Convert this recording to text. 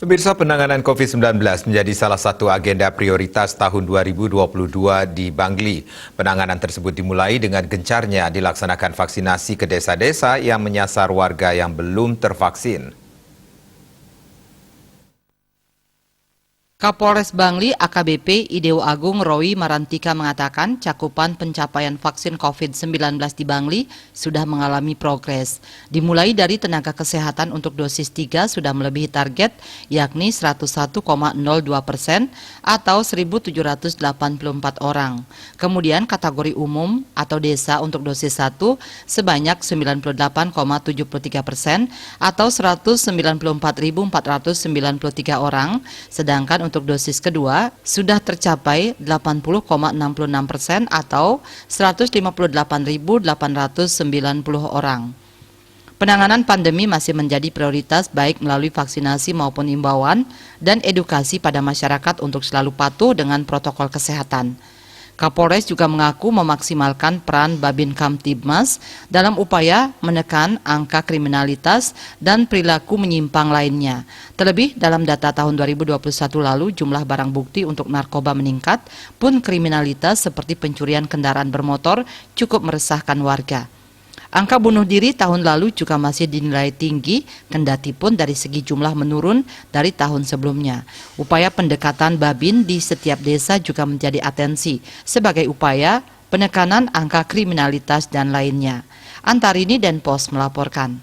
Pemirsa, penanganan COVID-19 menjadi salah satu agenda prioritas tahun 2022 di Bangli. Penanganan tersebut dimulai dengan gencarnya dilaksanakan vaksinasi ke desa-desa yang menyasar warga yang belum tervaksin. Kapolres Bangli AKBP Ideo Agung Roy Marantika mengatakan cakupan pencapaian vaksin COVID-19 di Bangli sudah mengalami progres. Dimulai dari tenaga kesehatan untuk dosis 3 sudah melebihi target yakni 101,02% atau 1.784 orang. Kemudian kategori umum atau desa untuk dosis 1 sebanyak 98,73% atau 194.493 orang, sedangkan untuk dosis kedua sudah tercapai 80,66% atau 158.890 orang. Penanganan pandemi masih menjadi prioritas baik melalui vaksinasi maupun imbauan dan edukasi pada masyarakat untuk selalu patuh dengan protokol kesehatan. Kapolres juga mengaku memaksimalkan peran Babin Kamtibmas dalam upaya menekan angka kriminalitas dan perilaku menyimpang lainnya. Terlebih dalam data tahun 2021 lalu jumlah barang bukti untuk narkoba meningkat, pun kriminalitas seperti pencurian kendaraan bermotor cukup meresahkan warga. Angka bunuh diri tahun lalu juga masih dinilai tinggi, kendati pun dari segi jumlah menurun dari tahun sebelumnya. Upaya pendekatan Babin di setiap desa juga menjadi atensi sebagai upaya penekanan angka kriminalitas dan lainnya. Antarini dan Pos melaporkan.